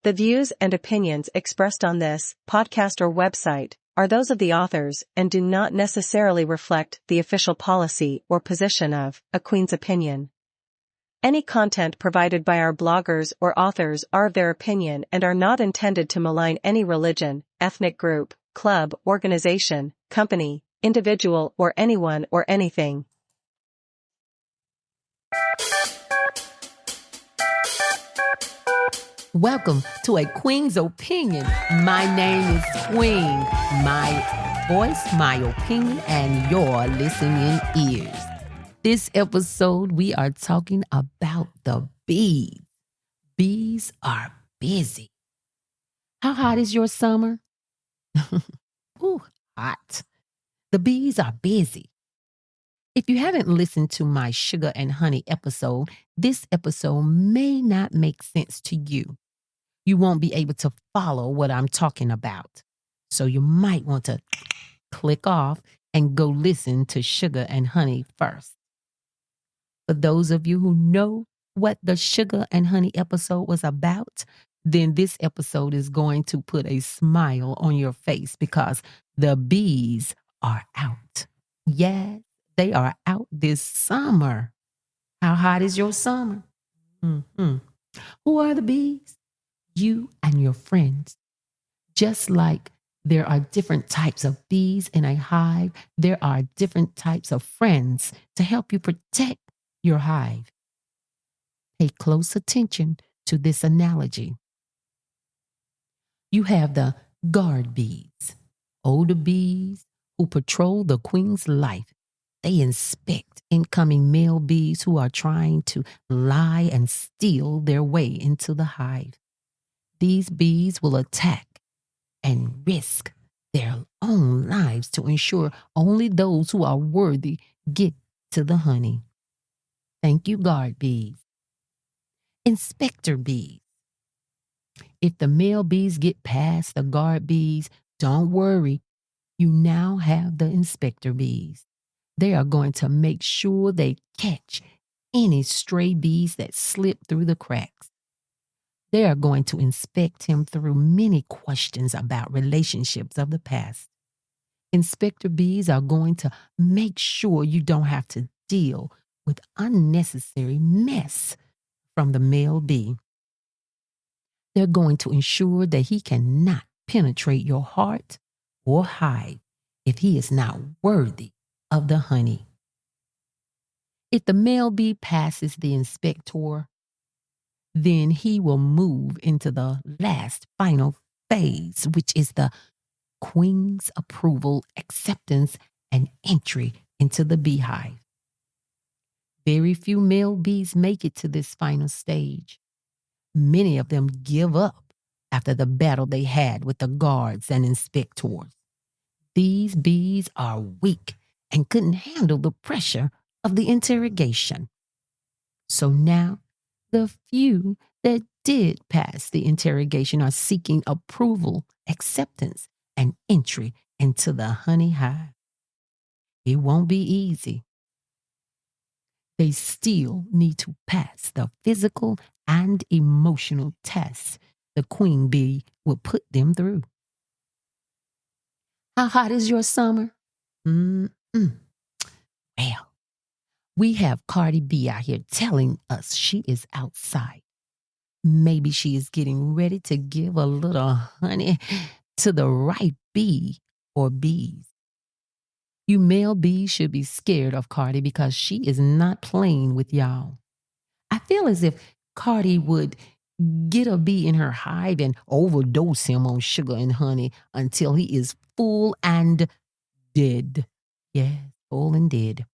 The views and opinions expressed on this podcast or website are those of the authors and do not necessarily reflect the official policy or position of A Queen's Opinion. Any content provided by our bloggers or authors are of their opinion and are not intended to malign any religion, ethnic group, club, organization, company, individual, or anyone or anything. Welcome to A Queen's Opinion. My name is Queen. My voice, my opinion, and your listening ears. This episode, we are talking about the bees. Bees are busy. How hot is your summer? Ooh, hot. The bees are busy. If you haven't listened to my sugar and honey episode, this episode may not make sense to you. You won't be able to follow what I'm talking about. So you might want to click off and go listen to sugar and honey first. For those of you who know what the sugar and honey episode was about, then this episode is going to put a smile on your face because the bees are out. Yes, they are out this summer. How hot is your summer? Who are the bees? You and your friends. Just like there are different types of bees in a hive, there are different types of friends to help you protect your hive. Pay close attention to this analogy. You have the guard bees, older bees who patrol the queen's life. They inspect incoming male bees who are trying to lie and steal their way into the hive. These bees will attack and risk their own lives to ensure only those who are worthy get to the honey. Thank you, guard bees. Inspector bees. If the male bees get past the guard bees, don't worry. You now have the inspector bees. They are going to make sure they catch any stray bees that slip through the cracks. They are going to inspect him through many questions about relationships of the past. Inspector bees are going to make sure you don't have to deal with unnecessary mess from the male bee. They're going to ensure that he cannot penetrate your heart or hive if he is not worthy of the honey. If the male bee passes the inspector, then he will move into the last final phase, which is the queen's approval, acceptance, and entry into the beehive. Very few male bees make it to this final stage. Many of them give up after the battle they had with the guards and inspectors. These bees are weak and couldn't handle the pressure of the interrogation. So now, the few that did pass the interrogation are seeking approval, acceptance, and entry into the honey hive. It won't be easy. They still need to pass the physical and emotional tests the queen bee will put them through. How hot is your summer? Well, we have Cardi B out here telling us she is outside. Maybe she is getting ready to give a little honey to the right bee or bees. You male bees should be scared of Cardi because she is not playing with y'all. I feel as if Cardi would get a bee in her hive and overdose him on sugar and honey until he is full and dead. Yes, full and dead.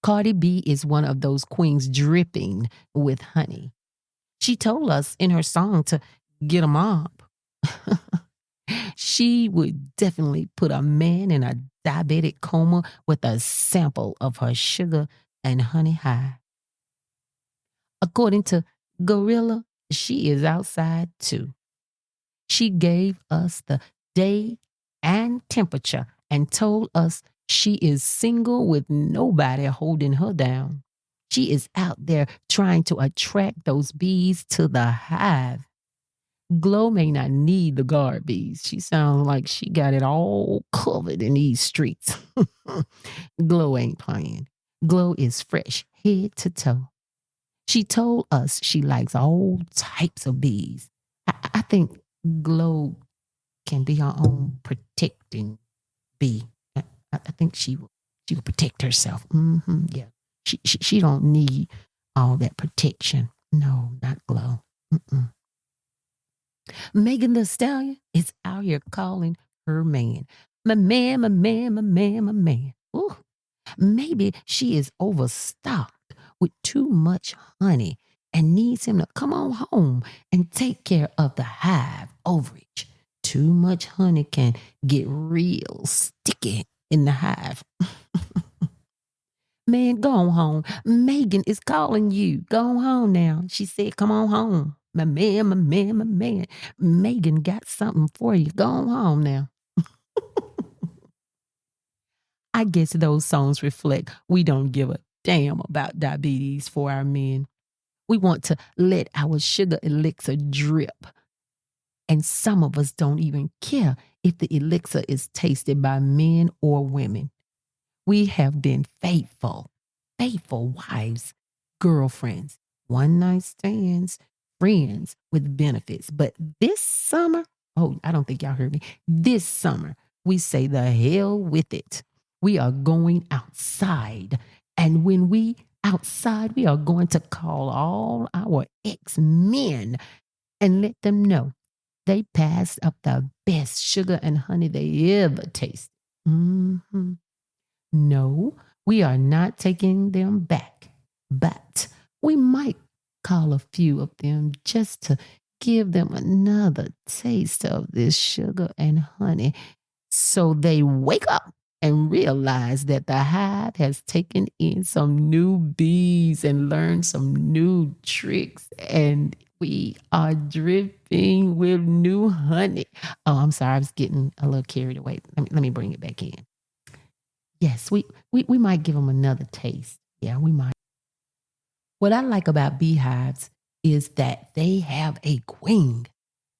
Cardi B is one of those queens dripping with honey. She told us in her song to get 'em up. She would definitely put a man in a diabetic coma with a sample of her sugar and honey high. According to Gorilla, she is outside too. She gave us the day and temperature and told us she is single with nobody holding her down. She is out there trying to attract those bees to the hive. Glow may not need the guard bees. She sounds like she got it all covered in these streets. Glow ain't playing. Glow is fresh, head to toe. She told us she likes all types of bees. I think Glow can be her own protecting bee. I think she will protect herself. Yeah, she don't need all that protection. No, not Glow. Mm-mm. Megan the Stallion is out here calling her man. My man, my man, my man, my man. Ooh, maybe she is overstocked with too much honey and needs him to come on home and take care of the hive overage. Too much honey can get real sticky in the hive. Man, go on home. Megan is calling you. Go on home now. She said, come on home. My man, my man, my man. Megan got something for you. Go on home now. I guess those songs reflect we don't give a damn about diabetes for our men. We want to let our sugar elixir drip. And some of us don't even care if the elixir is tasted by men or women. We have been faithful wives, girlfriends, one night stands, friends with benefits. But this summer, oh, I don't think y'all heard me. This summer, we say the hell with it. We are going outside. And when we outside, we are going to call all our ex-men and let them know they passed up the best sugar and honey they ever tasted. Mm-hmm. No, we are not taking them back, but we might call a few of them just to give them another taste of this sugar and honey so they wake up and realize that the hive has taken in some new bees and learned some new tricks, and we are dripping with new honey. Oh, I'm sorry, I was getting a little carried away. Let me bring it back in. Yes, we might give them another taste. Yeah, we might. What I like about beehives is that they have a queen.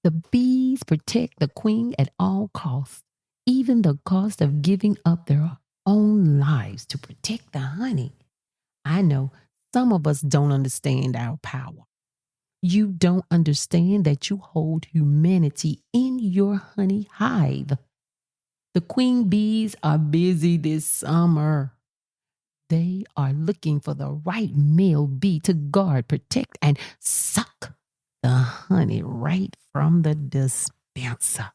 The bees protect the queen at all costs, even the cost of giving up their own lives to protect the honey. I know some of us don't understand our power. You don't understand that you hold humanity in your honey hive. The queen bees are busy this summer. They are looking for the right male bee to guard, protect, and suck the honey right from the dispenser.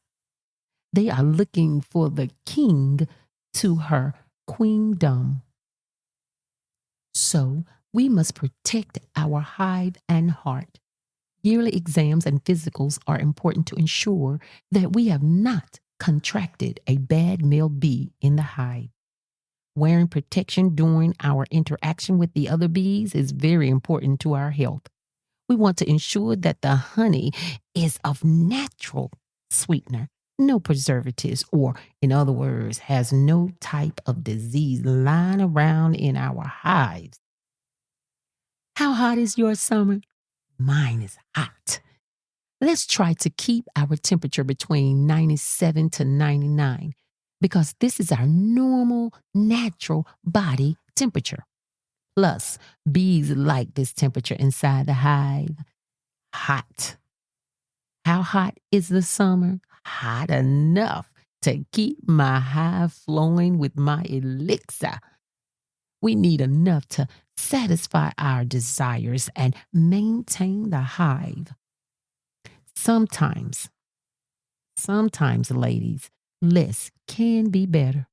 They are looking for the king to her queendom. So we must protect our hive and heart. Yearly exams and physicals are important to ensure that we have not contracted a bad male bee in the hive. Wearing protection during our interaction with the other bees is very important to our health. We want to ensure that the honey is of natural sweetener, no preservatives, or, in other words, has no type of disease lying around in our hives. How hot is your summer? Mine is hot. Let's try to keep our temperature between 97 to 99 because this is our normal, natural body temperature. Plus, bees like this temperature inside the hive. Hot. How hot is the summer? Hot enough to keep my hive flowing with my elixir. We need enough to satisfy our desires and maintain the hive. Sometimes, ladies, less can be better.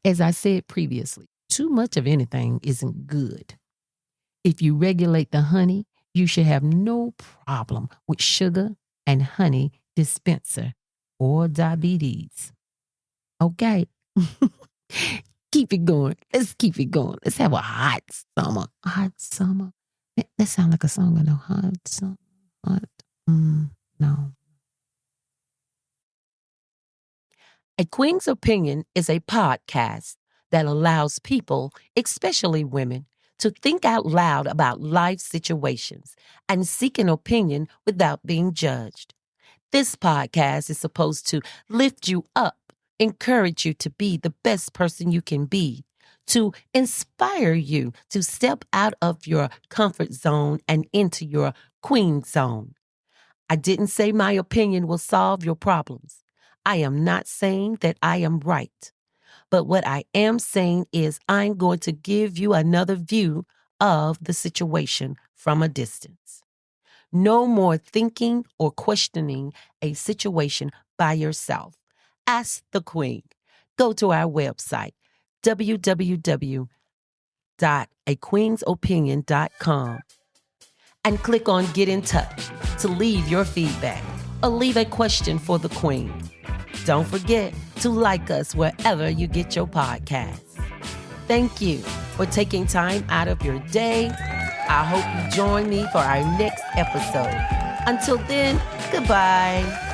As I said previously, too much of anything isn't good. If you regulate the honey, you should have no problem with sugar and honey dispenser or diabetes. Okay? Keep it going. Let's keep it going. Let's have a hot summer. A hot summer. That sounds like a song, I know. Hot summer. Hot. No. A Queen's Opinion is a podcast that allows people, especially women, to think out loud about life situations and seek an opinion without being judged. This podcast is supposed to lift you up, encourage you to be the best person you can be, to inspire you to step out of your comfort zone and into your queen zone. I didn't say my opinion will solve your problems. I am not saying that I am right. But what I am saying is I'm going to give you another view of the situation from a distance. No more thinking or questioning a situation by yourself. Ask the Queen. Go to our website, www.aqueensopinion.com, and click on Get in Touch to leave your feedback or leave a question for the Queen. Don't forget to like us wherever you get your podcasts. Thank you for taking time out of your day. I hope you join me for our next episode. Until then, goodbye.